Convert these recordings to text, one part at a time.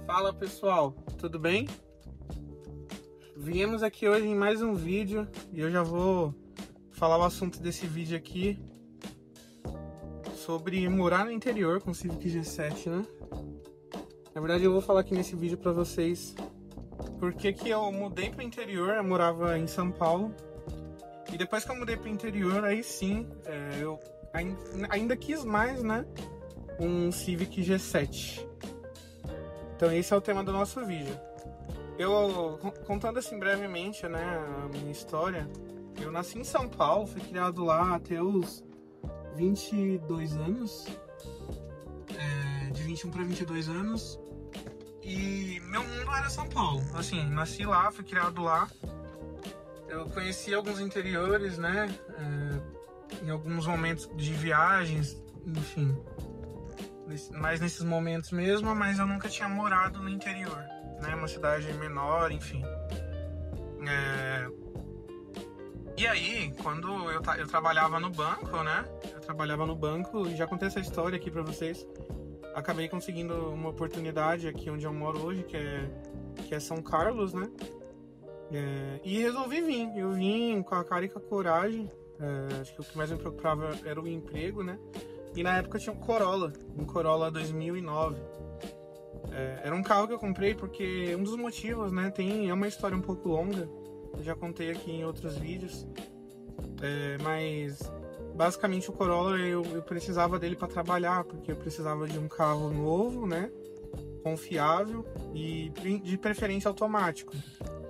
Fala pessoal, tudo bem? Viemos aqui hoje em mais um vídeo e eu já vou falar o assunto desse vídeo aqui sobre morar no interior com Civic G7, né? Na verdade eu vou falar aqui nesse vídeo pra vocês porque que eu mudei pro interior. Eu morava em São Paulo e depois que eu mudei pro interior, aí sim, eu ainda quis mais, né? Um Civic G7. Então esse é o tema do nosso vídeo. Eu, contando assim brevemente, né, a minha história, eu nasci em São Paulo, fui criado lá até os 22 anos, de 21 para 22 anos, e meu mundo era São Paulo. Assim, nasci lá, fui criado lá, eu conheci alguns interiores, né, em alguns momentos de viagens, enfim, mais nesses momentos mesmo, mas eu nunca tinha morado no interior, né? Uma cidade menor, enfim. E aí, quando eu trabalhava no banco, né? Eu trabalhava no banco, e já contei essa história aqui pra vocês. Acabei conseguindo uma oportunidade aqui onde eu moro hoje, que é São Carlos, né? E resolvi vir. Eu vim com a cara e com a coragem. Acho que o que mais me preocupava era o emprego, né? E na época eu tinha um Corolla 2009. Era um carro que eu comprei porque um dos motivos, né, é uma história um pouco longa, eu já contei aqui em outros vídeos, mas basicamente o Corolla eu precisava dele para trabalhar, porque eu precisava de um carro novo, né, confiável e de preferência automático.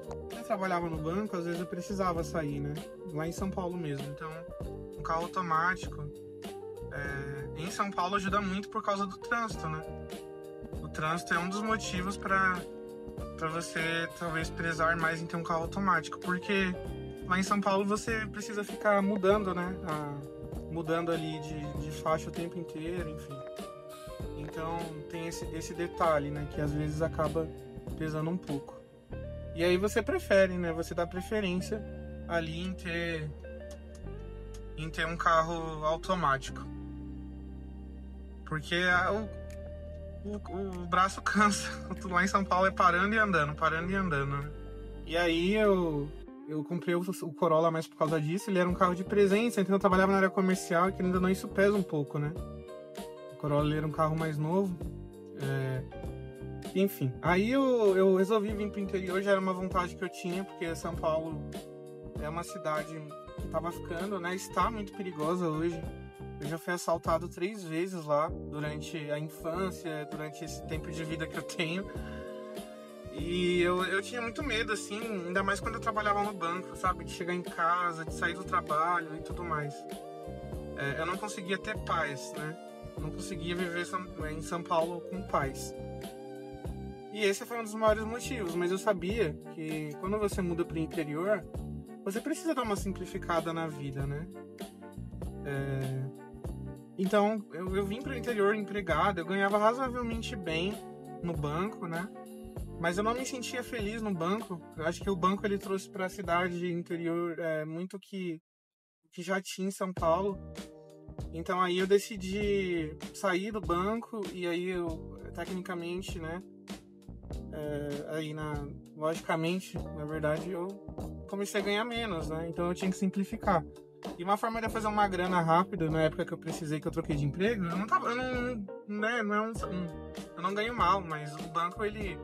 Quando eu trabalhava no banco, às vezes eu precisava sair, né, lá em São Paulo mesmo, então um carro automático em São Paulo ajuda muito por causa do trânsito, né? O trânsito é um dos motivos para você talvez prezar mais em ter um carro automático, porque lá em São Paulo você precisa ficar mudando, né? Mudando ali de faixa o tempo inteiro, enfim. Então tem esse detalhe, né? Que às vezes acaba pesando um pouco. E aí você prefere, né? Você dá preferência ali em ter um carro automático. Porque o braço cansa. Lá em São Paulo é parando e andando, né? E aí eu comprei o Corolla mais por causa disso. Ele era um carro de presença, então eu trabalhava na área comercial, e querendo ou não, isso pesa um pouco, né? O Corolla era um carro mais novo. Enfim, aí eu resolvi vir pro interior, já era uma vontade que eu tinha, porque São Paulo é uma cidade que tava ficando, né? Está muito perigosa hoje. Eu já fui assaltado 3 vezes lá, durante a infância, durante esse tempo de vida que eu tenho. E eu tinha muito medo, assim, ainda mais quando eu trabalhava no banco, sabe? De chegar em casa, de sair do trabalho e tudo mais. Eu não conseguia ter paz, né? Eu não conseguia viver em São Paulo com paz. E esse foi um dos maiores motivos, mas eu sabia que quando você muda para o interior, você precisa dar uma simplificada na vida, né? Então, eu vim para o interior empregado, eu ganhava razoavelmente bem no banco, né? Mas eu não me sentia feliz no banco. Eu acho que o banco ele trouxe para a cidade interior muito que já tinha em São Paulo. Então aí eu decidi sair do banco e aí eu, tecnicamente, né? Logicamente, na verdade, eu comecei a ganhar menos, né? Então eu tinha que simplificar. E uma forma de eu fazer uma grana rápida, na época que eu precisei, que eu troquei de emprego, eu não ganho mal, mas o banco, ele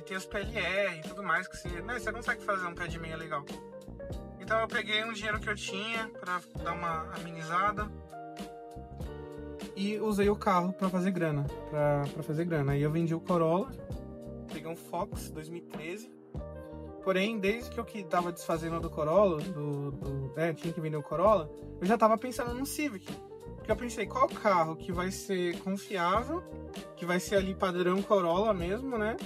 tem os PLR e tudo mais, que você consegue fazer um pé de meia legal. Então eu peguei um dinheiro que eu tinha pra dar uma amenizada e usei o carro pra fazer grana, Aí eu vendi o Corolla, peguei um Fox 2013. Porém, desde que eu tava desfazendo do Corolla, tinha que vender o Corolla, eu já tava pensando no Civic. Porque eu pensei, qual carro que vai ser confiável, que vai ser ali padrão Corolla mesmo, né?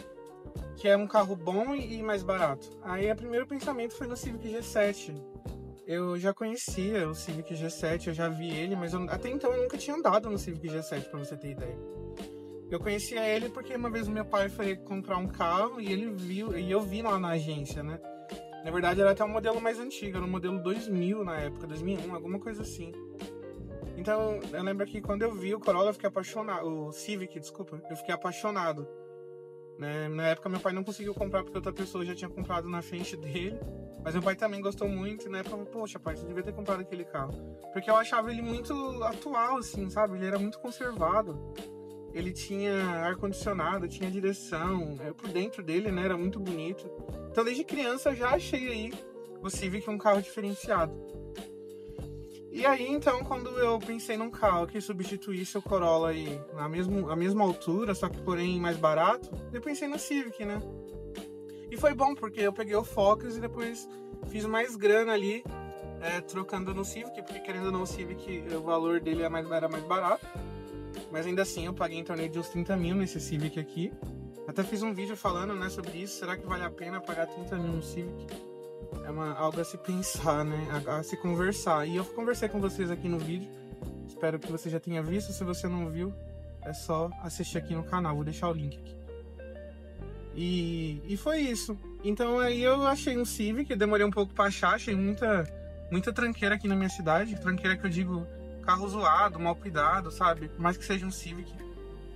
Que é um carro bom e mais barato. Aí o primeiro pensamento foi no Civic G7. Eu já conhecia o Civic G7, eu já vi ele, mas até então eu nunca tinha andado no Civic G7, pra você ter ideia. Eu conhecia ele porque uma vez o meu pai foi comprar um carro e ele viu, e eu vi lá na agência, né? Na verdade era até um modelo mais antigo, era um modelo 2000 na época, 2001, alguma coisa assim. Então eu lembro que quando eu vi o Corolla eu fiquei apaixonado, o Civic, desculpa, eu fiquei apaixonado. né? Na época meu pai não conseguiu comprar porque outra pessoa já tinha comprado na frente dele. Mas meu pai também gostou muito, né? Falou, poxa, pai, você devia ter comprado aquele carro. Porque eu achava ele muito atual, assim, sabe? Ele era muito conservado. Ele tinha ar-condicionado, tinha direção. Por dentro dele, né? Era muito bonito. Então, desde criança, eu já achei aí o Civic um carro diferenciado. E aí, então, quando eu pensei num carro que substituísse o Corolla aí a mesma altura, só que porém mais barato, eu pensei no Civic, né? E foi bom, porque eu peguei o Focus e depois fiz mais grana ali, trocando no Civic, porque querendo ou não, o Civic, o valor dele era mais barato. Mas ainda assim, eu paguei em torno de uns 30 mil nesse Civic aqui. Até fiz um vídeo falando, né, sobre isso. Será que vale a pena pagar 30 mil no Civic? É algo a se pensar, né, a se conversar. E eu conversei com vocês aqui no vídeo. Espero que você já tenha visto. Se você não viu, é só assistir aqui no canal. Vou deixar o link aqui. E foi isso. Então aí eu achei um Civic, demorei um pouco pra achar, achei muita tranqueira aqui na minha cidade. Tranqueira que eu digo, carro zoado, mal cuidado, sabe? Por mais que seja um Civic,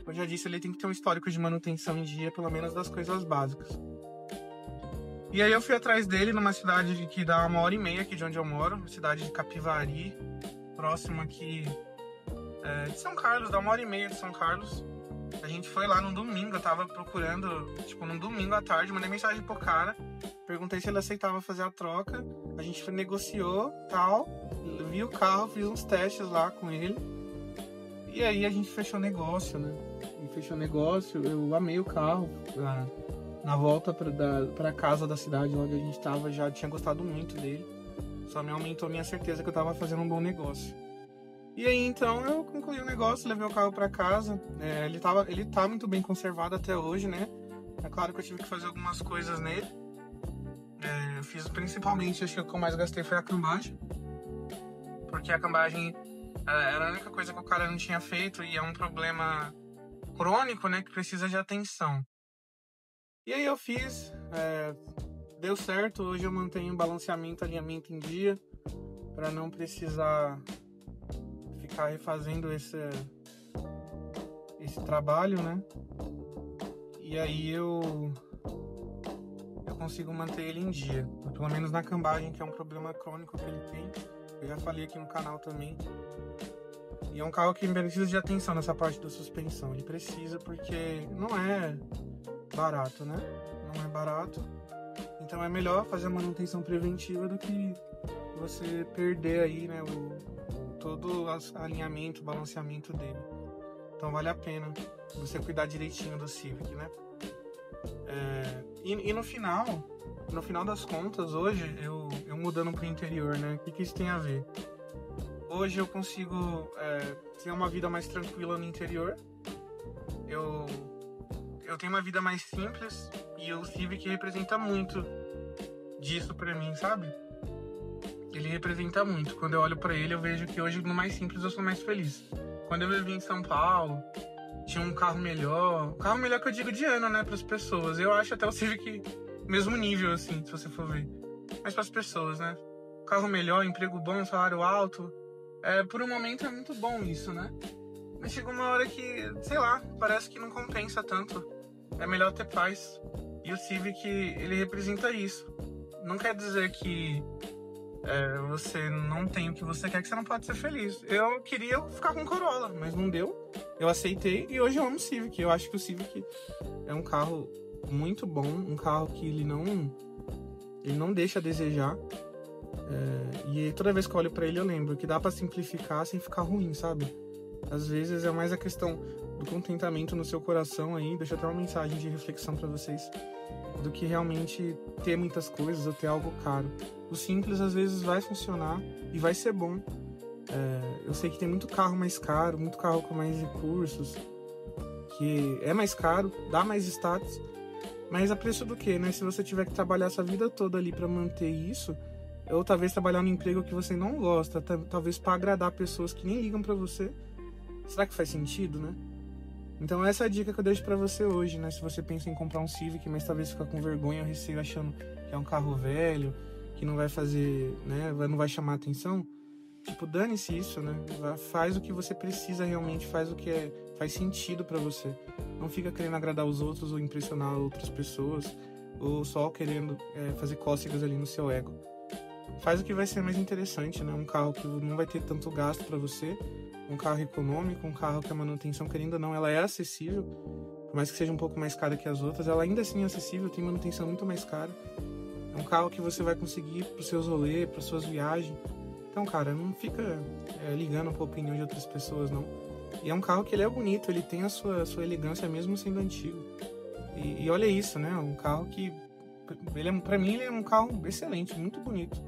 eu já disse, ele tem que ter um histórico de manutenção em dia, pelo menos das coisas básicas. E aí eu fui atrás dele numa cidade que dá 1h30 aqui de onde eu moro, cidade de Capivari, próximo aqui de São Carlos, dá 1h30 de São Carlos. A gente foi lá no domingo, eu tava procurando, tipo, num domingo à tarde, mandei mensagem pro cara, perguntei se ele aceitava fazer a troca, a gente negociou, tal, vi o carro, fiz uns testes lá com ele, e aí a gente fechou negócio, né? Eu amei o carro, na volta pra casa da cidade onde a gente tava, já tinha gostado muito dele, só me aumentou minha certeza que eu tava fazendo um bom negócio. E aí, então, eu concluí o negócio, levei o carro pra casa. Ele tá muito bem conservado até hoje, né? É claro que eu tive que fazer algumas coisas nele. Eu fiz principalmente, acho que o que eu mais gastei foi a cambagem. Porque a cambagem era a única coisa que o cara não tinha feito e é um problema crônico, né? Que precisa de atenção. E aí eu fiz, deu certo. Hoje eu mantenho balanceamento, alinhamento em dia, pra não precisar ficar refazendo esse trabalho, né? E aí eu consigo manter ele em dia, pelo menos na cambagem, que é um problema crônico que ele tem. Eu já falei aqui no canal também. E é um carro que precisa de atenção nessa parte da suspensão. Ele precisa, porque não é barato, né? Não é barato. Então é melhor fazer a manutenção preventiva do que você perder aí, né, todo o alinhamento, balanceamento dele. Então vale a pena você cuidar direitinho do Civic, né? E no final das contas, hoje, eu mudando pro interior, né? O que isso tem a ver? Hoje eu consigo ter uma vida mais tranquila no interior. Eu tenho uma vida mais simples e o Civic representa muito disso pra mim, sabe? Ele representa muito. Quando eu olho pra ele, eu vejo que hoje, no mais simples, eu sou mais feliz. Quando eu vivi em São Paulo, tinha um carro melhor. Carro melhor que eu digo de ano, né, pras pessoas. Eu acho até o Civic mesmo nível, assim, se você for ver. Mas pras pessoas, né? Carro melhor, emprego bom, salário alto. Por um momento é muito bom isso, né? Mas chega uma hora que, sei lá, parece que não compensa tanto. É melhor ter paz. E o Civic, ele representa isso. Não quer dizer que você não tem o que você quer, que você não pode ser feliz. Eu queria ficar com Corolla, mas não deu. Eu aceitei e hoje eu amo o Civic. Eu acho que o Civic é um carro muito bom, um carro que ele não deixa a desejar. E toda vez que eu olho pra ele eu lembro que dá pra simplificar sem ficar ruim, sabe? Às vezes é mais a questão do contentamento no seu coração aí. Deixa eu até uma mensagem de reflexão pra vocês, do que realmente ter muitas coisas ou ter algo caro. O simples às vezes vai funcionar e vai ser bom. Eu sei que tem muito carro mais caro, muito carro com mais recursos, que é mais caro, dá mais status, mas a preço do quê, né? Se você tiver que trabalhar essa vida toda ali pra manter isso, ou talvez trabalhar num emprego que você não gosta, talvez pra agradar pessoas que nem ligam pra você, será que faz sentido, né? Então essa é a dica que eu deixo pra você hoje, né? Se você pensa em comprar um Civic, mas talvez fica com vergonha ou receio achando que é um carro velho, que não vai fazer, né? Não vai chamar atenção. Tipo, dane-se isso, né? Faz o que você precisa realmente, faz o que faz sentido pra você. Não fica querendo agradar os outros ou impressionar outras pessoas, ou só querendo fazer cócegas ali no seu ego. Faz o que vai ser mais interessante, né? Um carro que não vai ter tanto gasto para você, um carro econômico, um carro que a manutenção, querendo ou não, ela é acessível, por mais que seja um pouco mais cara que as outras, ela ainda assim é acessível, tem manutenção muito mais cara. É um carro que você vai conseguir para os seus rolês, para suas viagens. Então, cara, não fica ligando para a opinião de outras pessoas, não. E é um carro que ele é bonito, ele tem a sua elegância mesmo sendo antigo. E olha isso, né? Um carro que, pra mim, ele é um carro excelente, muito bonito.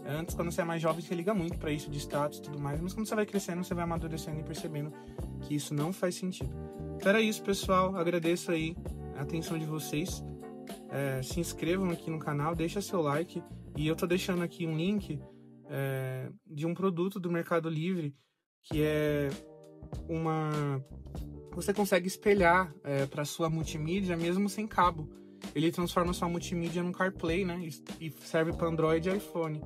Antes, quando você é mais jovem, você liga muito pra isso, de status e tudo mais. Mas quando você vai crescendo, você vai amadurecendo e percebendo que isso não faz sentido. Então era isso, pessoal. Agradeço aí a atenção de vocês. Se inscrevam aqui no canal, deixa seu like. E eu tô deixando aqui um link de um produto do Mercado Livre, que é você consegue espelhar para sua multimídia mesmo sem cabo. Ele transforma sua multimídia num CarPlay, né? E serve para Android e iPhone.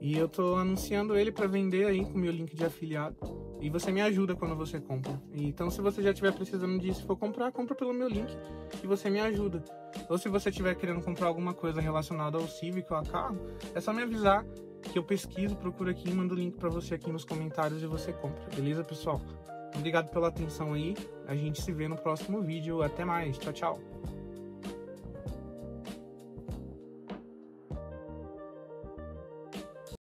E eu tô anunciando ele para vender aí com o meu link de afiliado. E você me ajuda quando você compra. Então, se você já estiver precisando disso e for comprar, compra pelo meu link e você me ajuda. Ou se você estiver querendo comprar alguma coisa relacionada ao Civic ou a carro, é só me avisar que eu pesquiso, procuro aqui e mando o link para você aqui nos comentários e você compra. Beleza, pessoal? Obrigado pela atenção aí. A gente se vê no próximo vídeo. Até mais. Tchau, tchau.